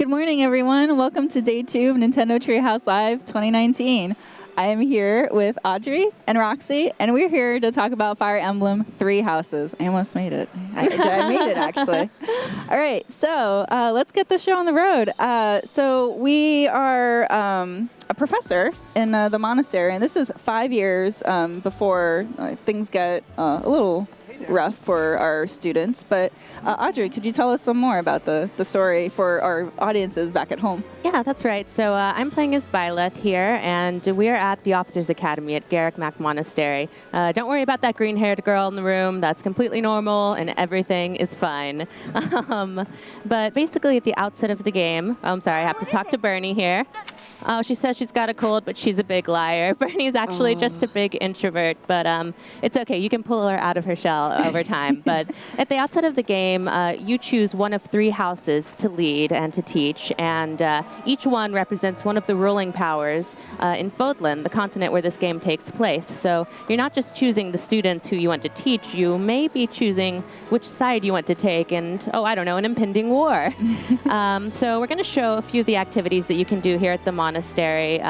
Good morning, everyone. Welcome to Day 2 of Nintendo Treehouse Live 2019. I am here with Audrey and Roxy, and we're here to talk about Fire Emblem Three Houses. I almost made it. I made it, actually. All right, so let's get the show on the road. So we are a professor in the monastery, and this is 5 years before things get a little rough for our students. But Audrey, could you tell us some more about the story for our audiences back at home? Yeah, that's right. So I'm playing as Byleth here, and we are at the Officers Academy at Garrick Mac Monastery. Don't worry about that green-haired girl in the room. That's completely normal, and everything is fine. But basically, at the outset of the game, I'm sorry, I have to talk to Bernie here. Oh, she says she's got a cold, but she's a big liar. Bernie's actually just a big introvert, but it's okay. You can pull her out of her shell over time. But at the outset of the game, you choose one of 3 houses to lead and to teach, and each one represents one of the ruling powers in Fodlan, the continent where this game takes place. So you're not just choosing the students who you want to teach, you may be choosing which side you want to take and, oh, I don't know, an impending war. So we're going to show a few of the activities that you can do here at the monastery.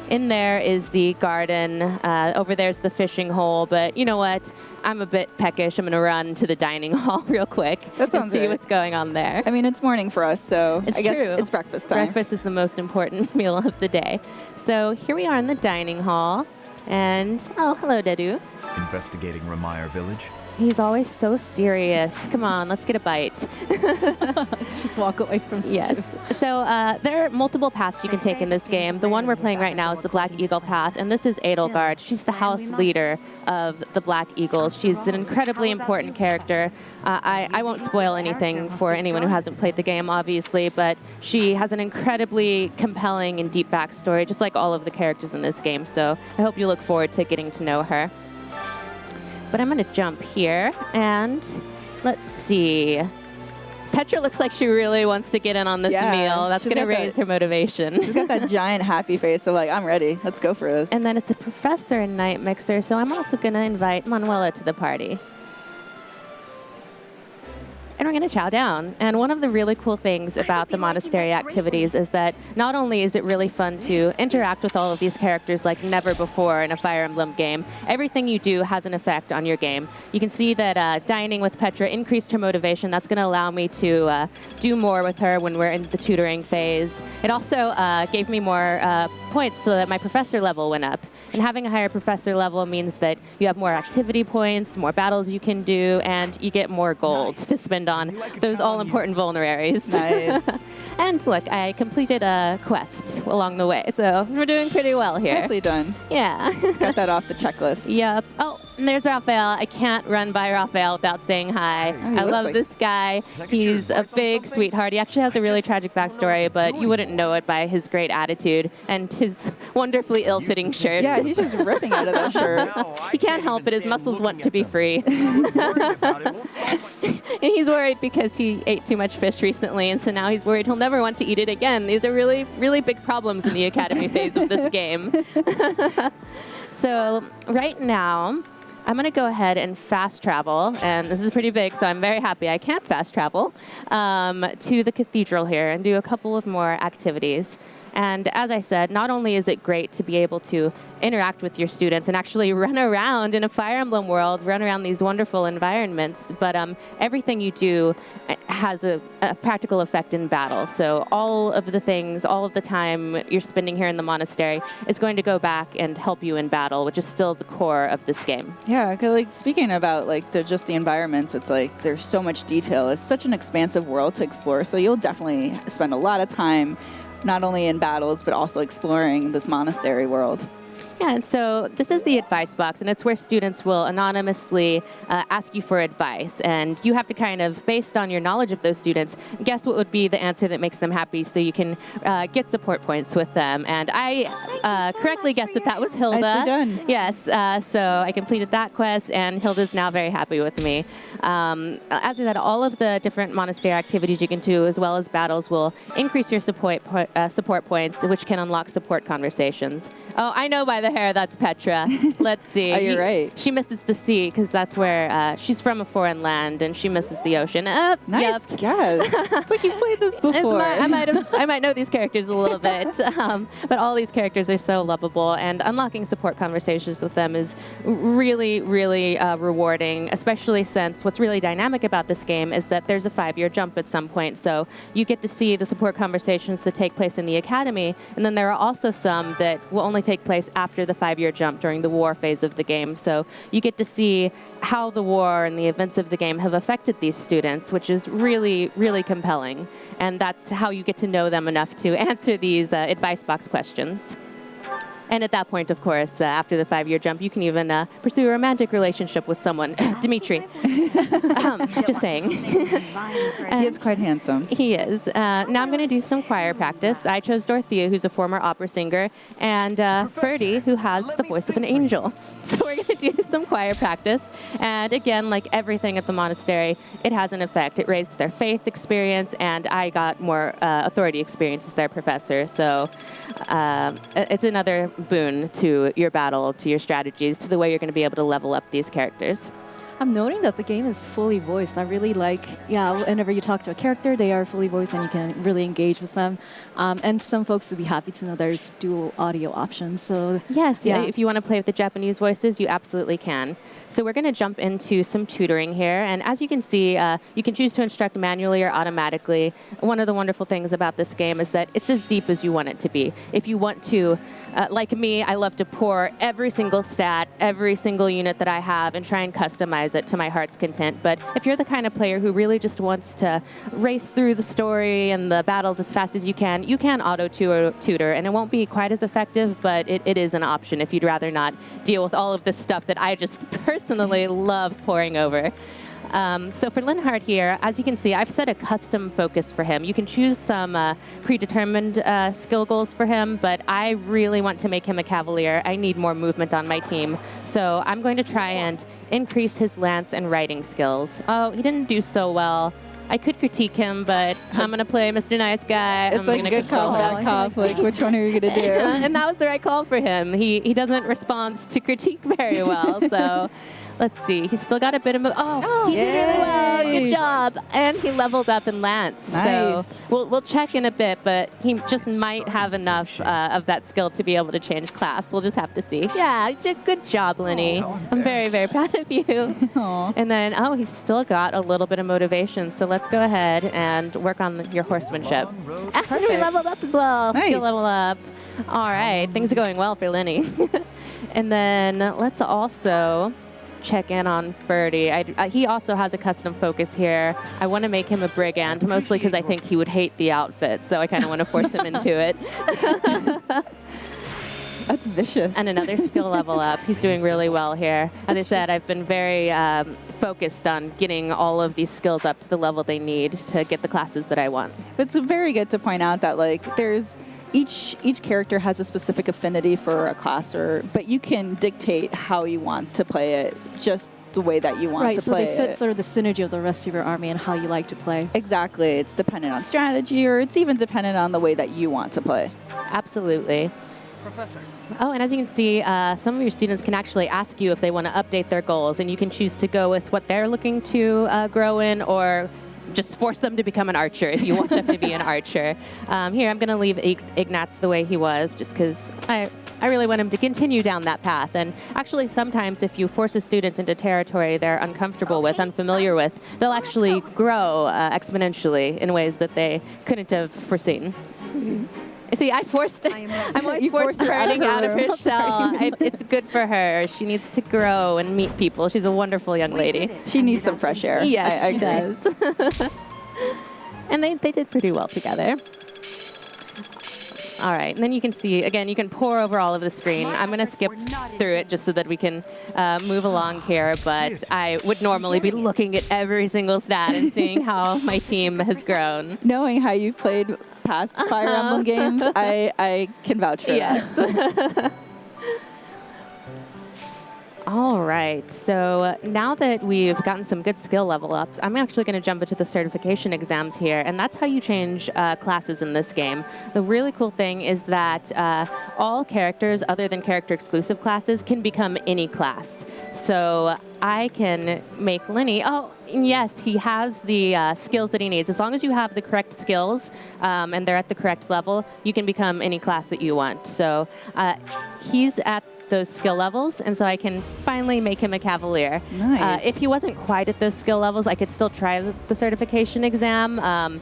In there is the garden. Over there's the fishing hole. But you know what? I'm a bit peckish. I'm going to run to the dining hall real quick and see what's going on there. I mean, it's morning for us, so I guess it's breakfast time. Breakfast is the most important meal of the day. So here we are in the dining hall. And, oh, hello, Dedu. Investigating Ramire Village. He's always so serious. Come on, let's get a bite. Just walk away from the Yes. So there are multiple paths you can take in this game. The one we're playing right now is the Black Eagle path, and this is Edelgard. She's the house leader of the Black Eagles. She's an incredibly important character. I won't spoil anything for anyone who hasn't played the game, obviously, but she has an incredibly compelling and deep backstory, just like all of the characters in this game. So I hope you look forward to getting to know her. But I'm going to jump here, and let's see. Petra looks like she really wants to get in on this meal. That's going to raise her motivation. She's got that giant happy face, so like, I'm ready. Let's go for this. And then it's a professor in Night Mixer, so I'm also going to invite Manuela to the party. And we're going to chow down. And one of the really cool things about the monastery activities is that not only is it really fun to interact with all of these characters like never before in a Fire Emblem game, everything you do has an effect on your game. You can see that dining with Petra increased her motivation. That's going to allow me to do more with her when we're in the tutoring phase. It also gave me more points so that my professor level went up. And having a higher professor level means that you have more activity points, more battles you can do, and you get more gold to spend on those all-important vulneraries. Nice. And look, I completed a quest along the way, so we're doing pretty well here. Nicely done. Yeah. Got that off the checklist. Yep. Oh, and there's Raphael. I can't run by Raphael without saying hi. I love this guy. He's a big sweetheart. He actually has a really tragic backstory, but you wouldn't know it by his great attitude and his wonderfully ill-fitting shirt. Yeah, he's just ripping out of that shirt. He can't help it. His muscles want to be free. And he's worried because he ate too much fish recently, and so now he's worried he'll never want to eat it again. These are really, really big problems in the Academy phase of this game. So right now, I'm going to go ahead and fast travel, and this is pretty big, so I'm very happy I can't fast travel, to the cathedral here and do a couple of more activities. And as I said, not only is it great to be able to interact with your students and actually run around in a Fire Emblem world, run around these wonderful environments, but everything you do has a practical effect in battle. So all of the things, all of the time you're spending here in the monastery is going to go back and help you in battle, which is still the core of this game. Yeah, 'cause, like, speaking about like just the environments, it's like there's so much detail. It's such an expansive world to explore, so you'll definitely spend a lot of time not only in battles, but also exploring this monastery world. Yeah, and so this is the advice box, and it's where students will anonymously ask you for advice. And you have to kind of, based on your knowledge of those students, guess what would be the answer that makes them happy so you can get support points with them. And I correctly guessed that that was Hilda. Nicely done. Yes, so I completed that quest, and Hilda's now very happy with me. As I said, all of the different monastery activities you can do, as well as battles, will increase your support points, which can unlock support conversations. Oh, I know by the hair, that's Petra. Let's see. Oh, you're right. She misses the sea because that's where she's from a foreign land and she misses the ocean. Nice Yep. guess. It's like you played this before. I might know these characters a little bit, but all these characters are so lovable, and unlocking support conversations with them is really, really rewarding, especially since what's really dynamic about this game is that there's a 5-year jump at some point, so you get to see the support conversations that take place in the academy, and then there are also some that will only take place after the 5-year jump during the war phase of the game, so you get to see how the war and the events of the game have affected these students, which is really, really compelling. And that's how you get to know them enough to answer these advice box questions. And at that point, of course, after the 5-year jump, you can even pursue a romantic relationship with someone. Dimitri. Just saying. He is quite handsome. He is. Now I'm going to do some choir practice. I chose Dorothea, who's a former opera singer, and Ferdy, who has the voice of an angel. So we're going to do some choir practice. And again, like everything at the monastery, it has an effect. It raised their faith experience, and I got more authority experience as their professor. So it's another boon to your battle, to your strategies, to the way you're going to be able to level up these characters. I'm noting that the game is fully voiced. I really like, whenever you talk to a character, they are fully voiced and you can really engage with them. And some folks would be happy to know there's dual audio options. So yes, if you want to play with the Japanese voices, you absolutely can. So we're going to jump into some tutoring here. And as you can see, you can choose to instruct manually or automatically. One of the wonderful things about this game is that it's as deep as you want it to be. If you want to, like me, I love to pour every single stat, every single unit that I have, and try and customize it to my heart's content. But if you're the kind of player who really just wants to race through the story and the battles as fast as you can auto-tutor, and it won't be quite as effective, but it is an option if you'd rather not deal with all of this stuff that I just personally love pouring over. So for Linhart here, as you can see, I've set a custom focus for him. You can choose some predetermined skill goals for him, but I really want to make him a cavalier. I need more movement on my team. So I'm going to try and increase his lance and riding skills. Oh, he didn't do so well. I could critique him, but I'm going to play Mr. Nice Guy. It's like a good call, bad cop. Like, which one are you going to do? And that was the right call for him. He doesn't respond to critique very well, so... Let's see. He's still got a bit of... he did really well. Good job. And he leveled up in Lance. Nice. So we'll check in a bit, but he just might have enough of that skill to be able to change class. We'll just have to see. Yeah, good job, Linny. I'm very, very proud of you. And then, he's still got a little bit of motivation. So let's go ahead and work on your horsemanship. We leveled up as well. Nice. Skill level up. All right. Things are going well for Linny. And then let's also... check in on Ferdy. He also has a custom focus here. I want to make him a brigand, mostly because I think he would hate the outfit, so I kind of want to force him into it. That's vicious. And another skill level up. He's doing really well here. As I said, I've been very focused on getting all of these skills up to the level they need to get the classes that I want. It's very good to point out that there's each character has a specific affinity for a class, but you can dictate how you want to play it, just the way that you want to play it. Right, so they fit sort of the synergy of the rest of your army and how you like to play. Exactly. It's dependent on strategy, or it's even dependent on the way that you want to play. Absolutely. Professor. Oh, and as you can see, some of your students can actually ask you if they want to update their goals, and you can choose to go with what they're looking to grow in, or just force them to become an archer if you want them to be an archer. Here, I'm going to leave Ignatz the way he was, just because I really want him to continue down that path. And actually, sometimes if you force a student into territory they're uncomfortable with, unfamiliar with, they'll actually grow exponentially in ways that they couldn't have foreseen. See, I'm always forced her out of her shell. It's good for her. She needs to grow and meet people. She's a wonderful young lady. She needs some fresh air. Yes, she does. And they did pretty well together. All right, and then you can see, again, you can pour over all of the screen. I'm going to skip through it just so that we can move along here, but I would normally be looking at every single stat and seeing how my team has grown. Knowing how you've played past Fire Emblem games, I can vouch for that. All right, so now that we've gotten some good skill level ups, I'm actually going to jump into the certification exams here, and that's how you change classes in this game. The really cool thing is that all characters other than character exclusive classes can become any class. So I can make Lenny, oh yes, he has the skills that he needs. As long as you have the correct skills and they're at the correct level, you can become any class that you want. So he's at those skill levels, and so I can finally make him a Cavalier. Nice. If he wasn't quite at those skill levels, I could still try the certification exam. I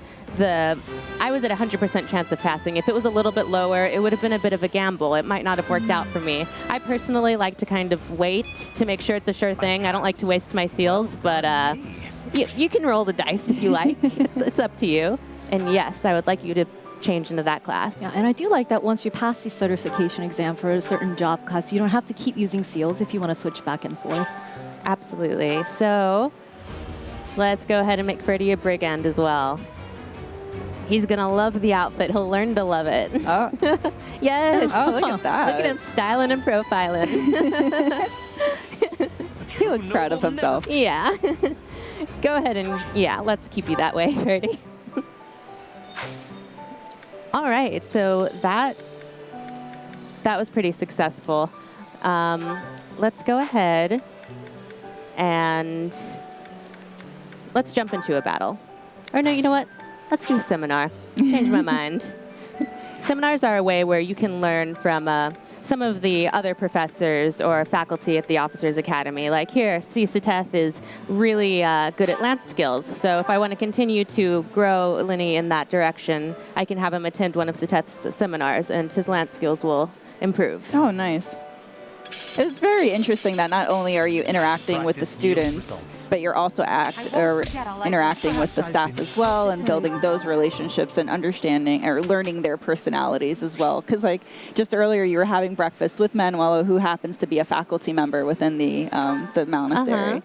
was at 100% chance of passing. If it was a little bit lower, it would have been a bit of a gamble. It might not have worked out for me. I personally like to kind of wait to make sure it's a sure thing. I don't like to waste my seals, but you can roll the dice if you like. It's up to you. And yes, I would like you to change into that class. Yeah, and I do like that once you pass the certification exam for a certain job class, you don't have to keep using seals if you want to switch back and forth. Absolutely. So let's go ahead and make Freddy a brigand as well. He's going to love the outfit. He'll learn to love it. Oh. Yes. Oh, look at that. Look at him styling and profiling. He looks proud of himself. Yeah. Go ahead and, yeah, let's keep you that way, Freddy. All right, so that was pretty successful. Let's go ahead and let's jump into a battle. Or no, you know what? Let's do a seminar. Change my mind. Seminars are a way where you can learn from some of the other professors or faculty at the Officers Academy. Like here, Siteth is really good at lance skills. So if I want to continue to grow Lenny in that direction, I can have him attend one of Siteth's seminars, and his lance skills will improve. Oh, nice. It's very interesting that not only are you interacting with the students, but you're also interacting with the staff as well, and building those relationships and understanding or learning their personalities as well. Because like just earlier, you were having breakfast with Manuelo, who happens to be a faculty member within the monastery.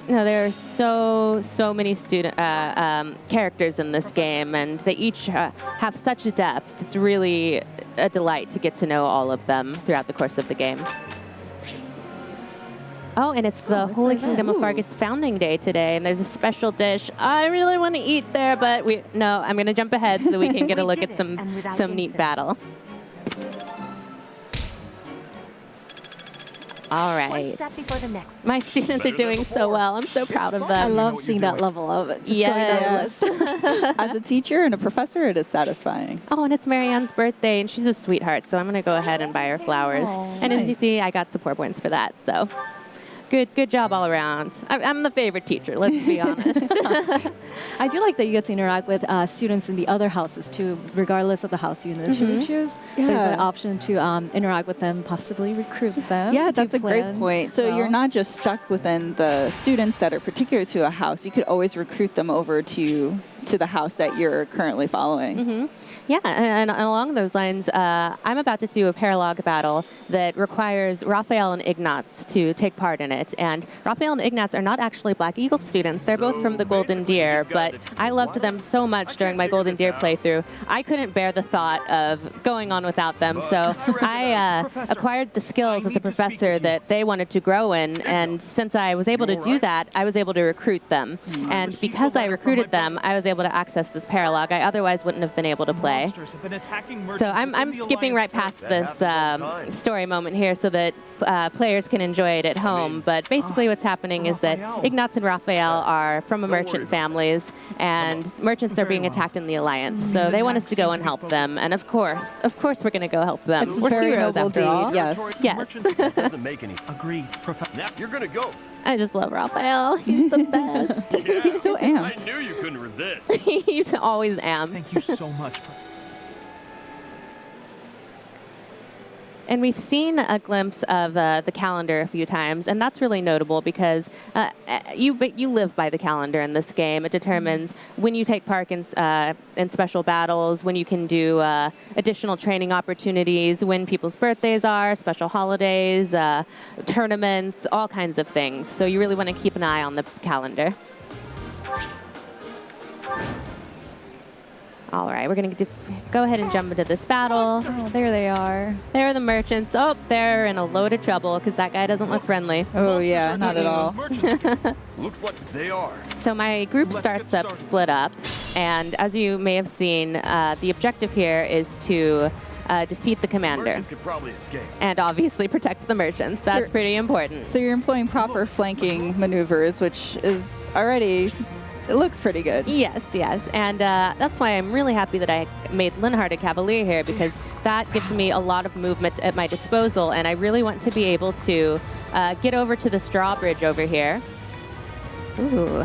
No, there are so many student characters in this game, and they each have such a depth. It's really a delight to get to know all of them throughout the course of the game. Oh, and it's the Holy Kingdom of Fargus Founding Day today, and there's a special dish. I really want to eat there, but I'm going to jump ahead so that we can get a look at some neat battle. All right. One step before the next. My students are doing so well. I'm so proud of them. I love seeing that level of it. Yes. As a teacher and a professor, it is satisfying. Oh, and it's Marianne's birthday, and she's a sweetheart, so I'm going to go ahead and buy her flowers. And as you see, I got support points for that, so good job all around. I'm the favorite teacher, let's be honest. I do like that you get to interact with students in the other houses too, regardless of the house you initially choose. Yeah. There's an option to interact with them, possibly recruit them. Yeah, if that's you a great plan point. So well. you're not just stuck within the students that are particular to a house. You could always recruit them over to the house that you're currently following. Mm-hmm. Yeah, and along those lines, I'm about to do a paralog battle that requires Raphael and Ignatz to take part in it. And Raphael and Ignatz are not actually Black Eagle students. They're both from the Golden Deer, but I loved them so much during my Golden Deer playthrough. I couldn't bear the thought of going on without them, so I acquired the skills as a professor that they wanted to grow in, and since I was able to do that, I was able to recruit them. And because I recruited them, I was able to access this paralog. I otherwise wouldn't have been able to play. So I'm skipping right past this story moment here so that players can enjoy it at home. But basically what's happening is that Ignatz and Raphael are from a merchant families, and merchants are being attacked in the Alliance. So they want us to go and help them. And of course we're going to go help them. It's a We're very heroes noble after all. deed, yes. Yes. That doesn't make any. Agreed. You're gonna go. I just love Raphael. He's the best. He's so amped. I knew you couldn't resist. He's always amped. Thank you so much. And we've seen a glimpse of the calendar a few times, and that's really notable because you live by the calendar in this game. It determines when you take part in special battles, when you can do additional training opportunities, when people's birthdays are, special holidays, tournaments, all kinds of things. So you really want to keep an eye on the calendar. All right, we're going to go ahead and jump into this battle. Oh, there they are. There are the merchants. Oh, they're in a load of trouble because that guy doesn't look friendly. Oh, Monsters yeah, are not at taking all. those merchants. Looks like they are. So my group Let's starts get up started. split up, and as you may have seen, the objective here is to defeat the commander Merchants could probably escape. and obviously protect the merchants. That's pretty important. So you're employing proper flanking maneuvers, which is already, it looks pretty good. Yes, yes, and that's why I'm really happy that I made Linhardt a cavalier here, because that gives me a lot of movement at my disposal, and I really want to be able to get over to this drawbridge over here. Ooh.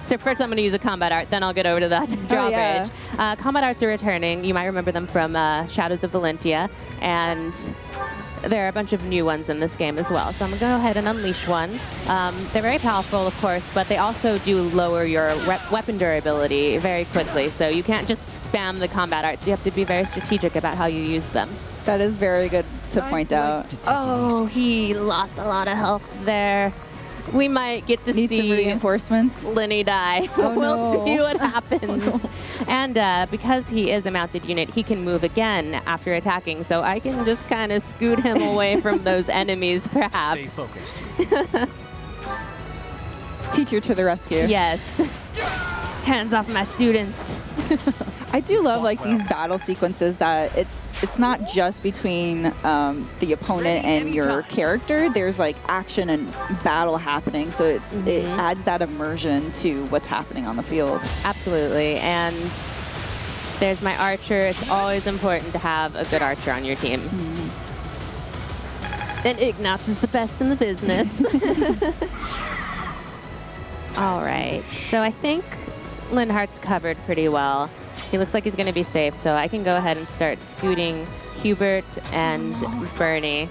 So first I'm going to use a combat art, then I'll get over to that drawbridge. yeah. Combat arts are returning. You might remember them from Shadows of Valentia, and there are a bunch of new ones in this game as well. So I'm going to go ahead and unleash one. They're very powerful, of course, but they also do lower your weapon durability very quickly. So you can't just spam the combat arts. You have to be very strategic about how you use them. That is very good to point out. Oh, he lost a lot of health there. We might get to Need some see reinforcements. Linny die. Oh, we'll no. see what happens. And because he is a mounted unit, he can move again after attacking. So I can just kind of scoot him away from those enemies, perhaps. Stay focused. Teacher to the rescue. Yes. Hands off my students. I do love like these battle sequences that it's not just between the opponent and your character. There's like action and battle happening, so it adds that immersion to what's happening on the field. Absolutely. And there's my archer. It's always important to have a good archer on your team. And Ignatz is the best in the business. All right. So I think Linhardt's covered pretty well. He looks like he's going to be safe, so I can go ahead and start scooting Hubert and Bernie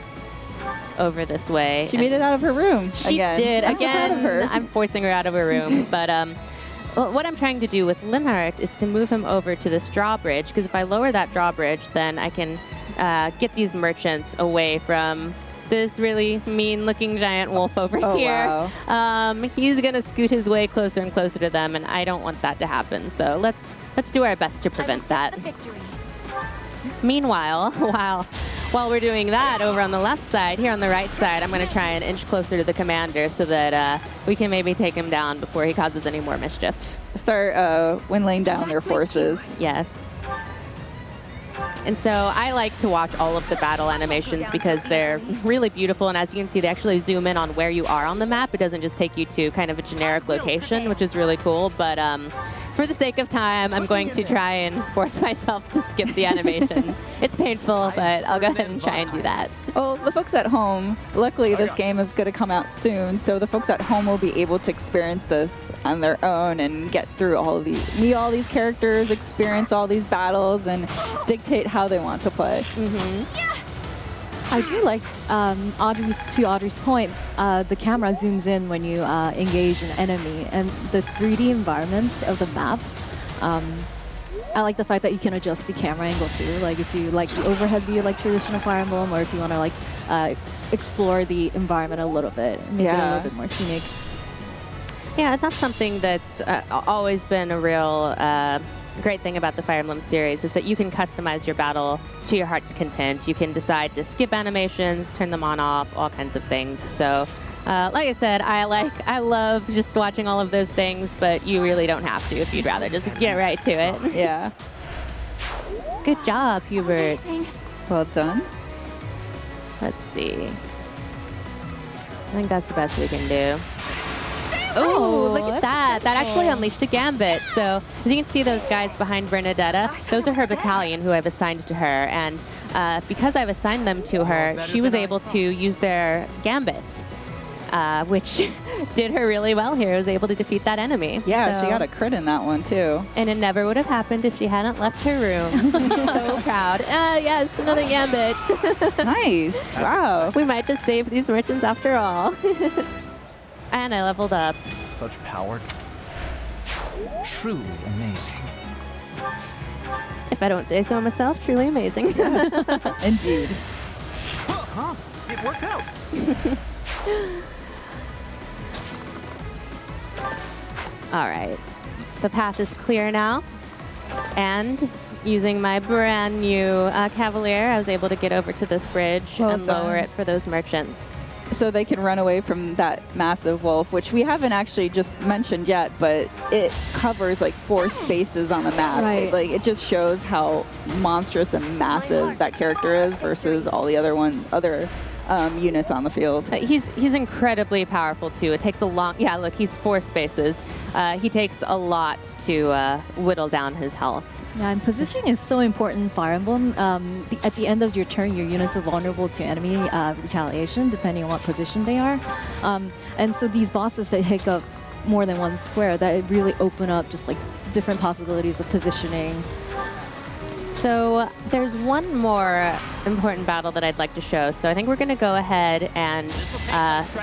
over this way. She made it out of her room. She again. did. I'm so proud Again, of her. I'm forcing her out of her room. But well, what I'm trying to do with Linhardt is to move him over to this drawbridge, because if I lower that drawbridge, then I can get these merchants away from this really mean-looking giant wolf over Oh, here. wow. He's going to scoot his way closer and closer to them, and I don't want that to happen. So let's do our best to prevent that. Meanwhile, while we're doing that over on the left side, here on the right side, I'm going to try and inch closer to the commander so that we can maybe take him down before he causes any more mischief. Start windlaying down their forces. Yes. And so I like to watch all of the battle animations because they're really beautiful, and as you can see, they actually zoom in on where you are on the map. It doesn't just take you to kind of a generic location, which is really cool, but for the sake of time, I'm going to try and force myself to skip the animations. It's painful, but I'll go ahead and try and do that. Well, the folks at home, luckily this game is going to come out soon, so the folks at home will be able to experience this on their own and get through all of these, meet all these characters, experience all these battles, and dictate how they want to play. I do like Audrey's point, the camera zooms in when you engage an enemy, and the 3D environments of the map. I like the fact that you can adjust the camera angle too. Like if you like the overhead view like traditional Fire Emblem, or if you want to like explore the environment a little bit, make it a little bit more scenic. Yeah, that's something that's always been a real great thing about the Fire Emblem series, is that you can customize your battle to your heart's content. You can decide to skip animations, turn them on, off, all kinds of things. So, like I said, I love just watching all of those things, but you really don't have to if you'd rather just get right to it. Yeah. Good job, Hubert. Well done. Let's see. I think that's the best we can do. Oh, look at that. That actually unleashed a gambit. So as you can see, those guys behind Bernadetta, those are her battalion who I've assigned to her. And because I've assigned them to her, she was able to use their gambits, which did her really well here. Was able to defeat that enemy. Yeah, So- she got a crit in that one too. And it never would have happened if she hadn't left her room. So proud. Yes, another gambit. Nice. Wow. We might just save these merchants after all. And I leveled up. Such power. Truly amazing. If I don't say so myself, truly amazing. Indeed. Huh? It worked out. All right. The path is clear now. And using my brand new Cavalier, I was able to get over to this bridge Well and done. lower it for those merchants. So they can run away from that massive wolf, which we haven't actually just mentioned yet, but it covers like 4 spaces on the map. Right. Like it just shows how monstrous and massive that character is versus all the other units on the field. He's incredibly powerful too. It takes a long, yeah, look, he's 4 spaces. He takes a lot to whittle down his health. Yeah, and positioning is so important in Fire Emblem. At the end of your turn, your units are vulnerable to enemy retaliation, depending on what position they are. And so these bosses that take up more than one square, that really open up just like different possibilities of positioning. So there's one more important battle that I'd like to show. So I think we're going to go ahead and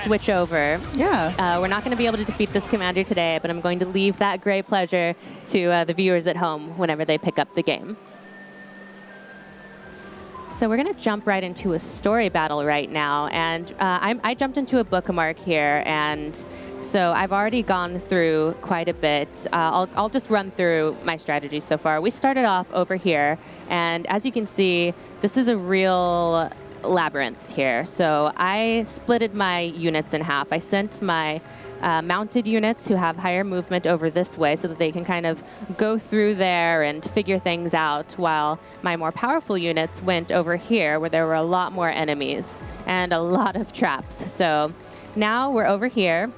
switch over. Yeah. We're not going to be able to defeat this commander today, but I'm going to leave that great pleasure to the viewers at home whenever they pick up the game. So we're going to jump right into a story battle right now. And I jumped into a bookmark here, and so I've already gone through quite a bit. I'll just run through my strategy so far. We started off over here, and as you can see, this is a real labyrinth here. So I splitted my units in half. I sent my mounted units who have higher movement over this way so that they can kind of go through there and figure things out, while my more powerful units went over here where there were a lot more enemies and a lot of traps. So now we're over here.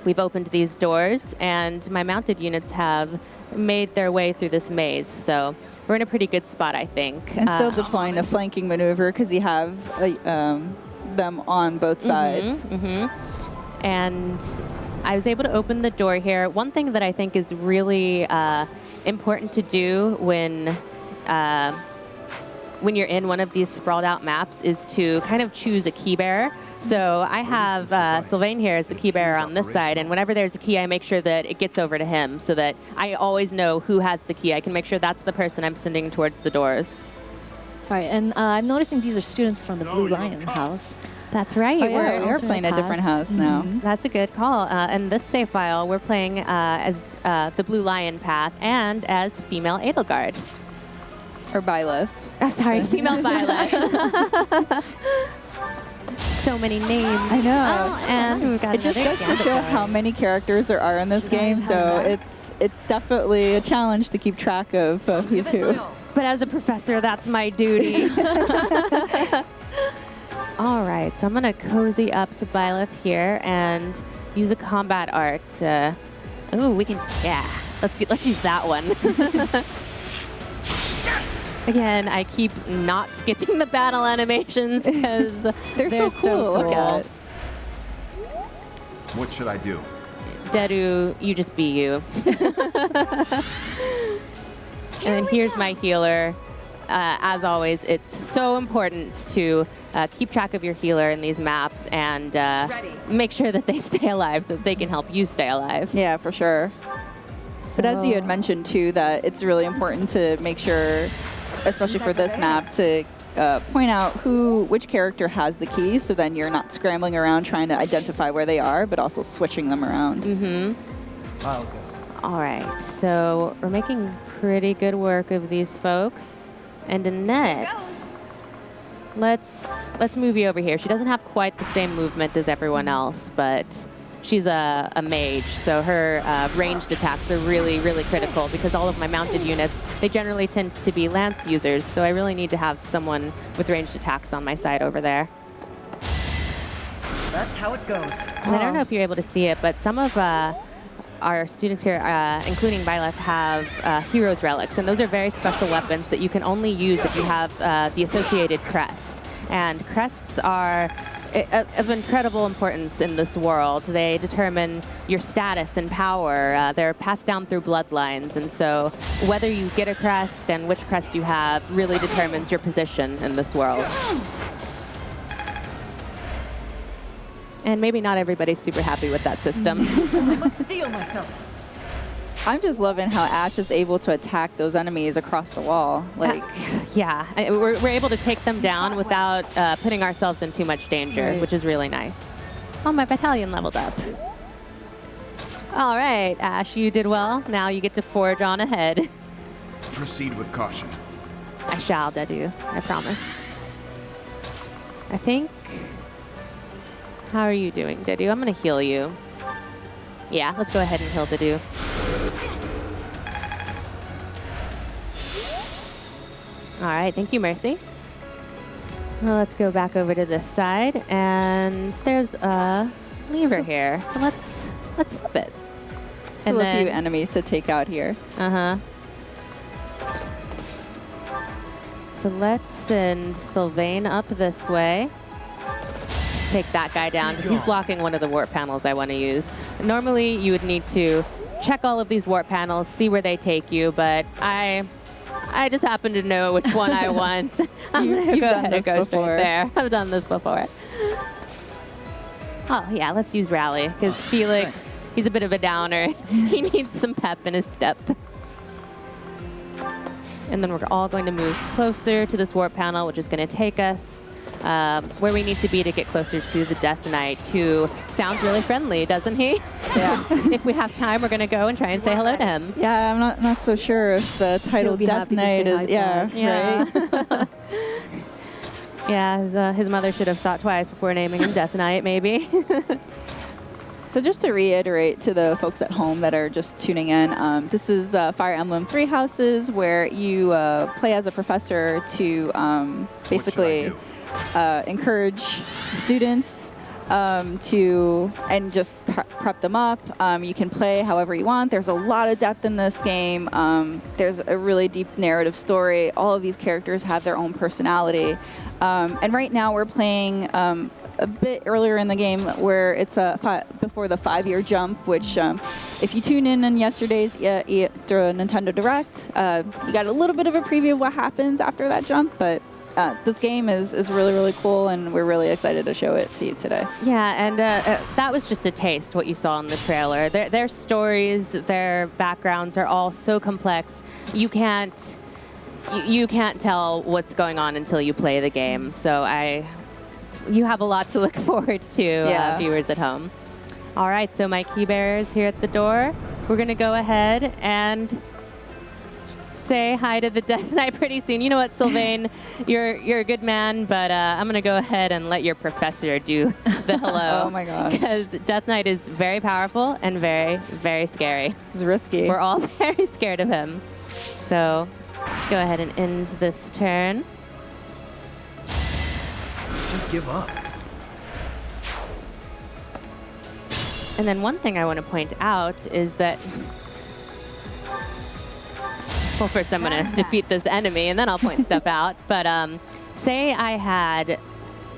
We've opened these doors, and my mounted units have made their way through this maze. So we're in a pretty good spot, I think. And still deploying a flanking maneuver because you have them on both sides. And I was able to open the door here. One thing that I think is really important to do when you're in one of these sprawled out maps is to kind of choose a key bearer. So I have Sylvain here as the key bearer on this side, and whenever there's a key, I make sure that it gets over to him so that I always know who has the key. I can make sure that's the person I'm sending towards the doors. All right, and I'm noticing these are students from the Blue Lion house. That's right. Oh, yeah, we're playing a different house now. That's a good call. In this save file, we're playing as the Blue Lion path and as female Edelgard. Or Byleth. Oh, sorry, female Violet. So many names. I know. Oh, and we've got It just another goes to show how many characters there are in this game, so it's definitely a challenge to keep track of who's who. But as a professor, that's my duty. All right, so I'm gonna cozy up to Byleth here and use a combat art. Ooh, we can, yeah. Let's use that one. Again, I keep not skipping the battle animations because They're so cool to look at. What should I do? Dedu, you just be you. And then here's my healer. As always, it's so important to keep track of your healer in these maps and make sure that they stay alive so that they can help you stay alive. Yeah, for sure. But as you had mentioned too, that it's really important to make sure, especially for this map, to point out which character has the key, so then you're not scrambling around trying to identify where they are, but also switching them around. I'll go. All right, so we're making pretty good work of these folks. And Annette, let's move you over here. She doesn't have quite the same movement as everyone else, but she's a mage, so her ranged attacks are really, really critical because all of my mounted units, they generally tend to be lance users, so I really need to have someone with ranged attacks on my side over there. That's how it goes. And I don't know if you're able to see it, but some of our students here, including Byleth, have Heroes Relics, and those are very special weapons that you can only use if you have the associated crest. And crests are of incredible importance in this world. They determine your status and power. They're passed down through bloodlines, and so whether you get a crest and which crest you have really determines your position in this world. And maybe not everybody's super happy with that system. I must steel myself. I'm just loving how Ash is able to attack those enemies across the wall. Like, Yeah, we're able to take them down without putting ourselves in too much danger, which is really nice. Oh, my battalion leveled up. All right, Ash, you did well. Now you get to forge on ahead. Proceed with caution. I shall, Dedu. I promise. I think... How are you doing, Dedu? I'm going to heal you. Yeah, let's go ahead and heal Dedu. All right, thank you, Mercy. Well, let's go back over to this side, and there's a lever here. So let's flip it. Still a few enemies to take out here. So let's send Sylvain up this way. Take that guy down because he's blocking one of the warp panels I want to use. Normally, you would need to check all of these warp panels, see where they take you, but I just happen to know which one I want. I'm going to go ahead and go straight there. I've done this before. Oh, yeah, let's use Rally because Felix, he's a bit of a downer. He needs some pep in his step. And then we're all going to move closer to this warp panel, which is going to take us where we need to be to get closer to the Death Knight, who sounds really friendly, doesn't he? Yeah. If we have time, we're going to go and try and say hello to him. Yeah, I'm not so sure if the title Death Knight is... right? Yeah, his mother should have thought twice before naming him Death Knight, maybe. So just to reiterate to the folks at home that are just tuning in, this is Fire Emblem Three Houses, where you play as a professor to basically encourage students and just prep them up. You can play however you want. There's a lot of depth in this game. There's a really deep narrative story. All of these characters have their own personality. And right now we're playing a bit earlier in the game where it's before the 5-year jump, which if you tune in yesterday's through a Nintendo Direct, you got a little bit of a preview of what happens after that jump, but this game is really, really cool, and we're really excited to show it to you today. Yeah, and that was just a taste, what you saw in the trailer. Their stories, their backgrounds are all so complex. You can't tell what's going on until you play the game. So you have a lot to look forward to, viewers at home. All right, so my key bearers here at the door. We're going to go ahead and say hi to the Death Knight pretty soon. You know what, Sylvain, you're a good man, but I'm going to go ahead and let your professor do the hello. Oh my gosh. Because Death Knight is very powerful and very, very scary. This is risky. We're all very scared of him. So let's go ahead and end this turn. Just give up. And then one thing I want to point out is that, well, first I'm going to defeat this enemy, and then I'll point stuff out. But say I had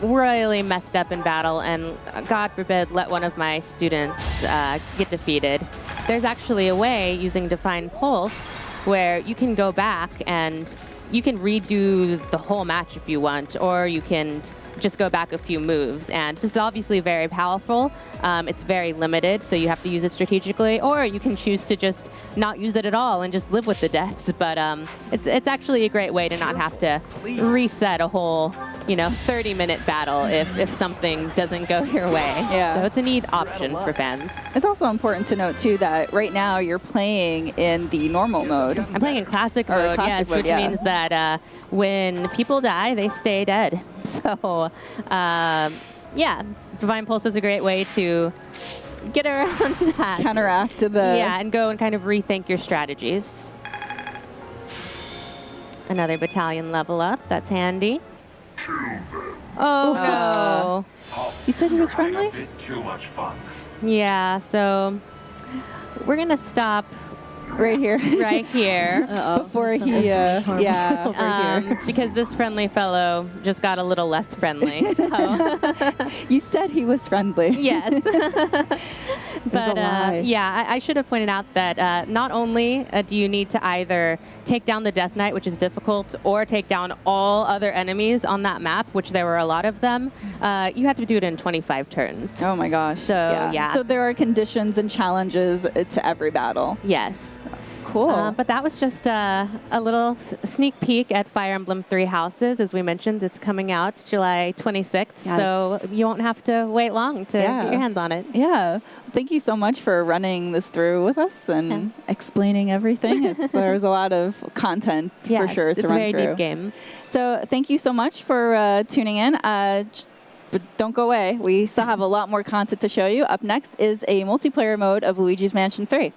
really messed up in battle and, God forbid, let one of my students get defeated. There's actually a way using Define Pulse where you can go back and you can redo the whole match if you want, or you can just go back a few moves. And this is obviously very powerful. It's very limited, so you have to use it strategically, or you can choose to just not use it at all and just live with the deaths. But it's actually a great way to not have to reset a whole 30-minute battle if something doesn't go your way. Yeah. So it's a neat option for fans. It's also important to note, too, that right now you're playing in the normal mode. I'm playing in classic mode, classic mode, which yeah. means that when people die, they stay dead. So, yeah, Divine Pulse is a great way to get around that. Counteract the... Yeah, and go and kind of rethink your strategies. Another battalion level up. That's handy. Oh, no. You said he was friendly? Too much fun. Yeah, so we're going to stop right here. Right here. Before he, over here. Because this friendly fellow just got a little less friendly. So. You said he was friendly. Yes. But yeah, I should have pointed out that not only do you need to either take down the Death Knight, which is difficult, or take down all other enemies on that map, which there were a lot of them, you have to do it in 25 turns. Oh my gosh. So, yeah. So there are conditions and challenges to every battle. Yes. Cool. But that was just a little sneak peek at Fire Emblem Three Houses. As we mentioned, it's coming out July 26th, Yes. so you won't have to wait long to get your hands on it. Yeah. Thank you so much for running this through with us and explaining everything. There's a lot of content for sure to it's run a very through. deep game. So thank you so much for tuning in. But don't go away. We still have a lot more content to show you. Up next is a multiplayer mode of Luigi's Mansion 3.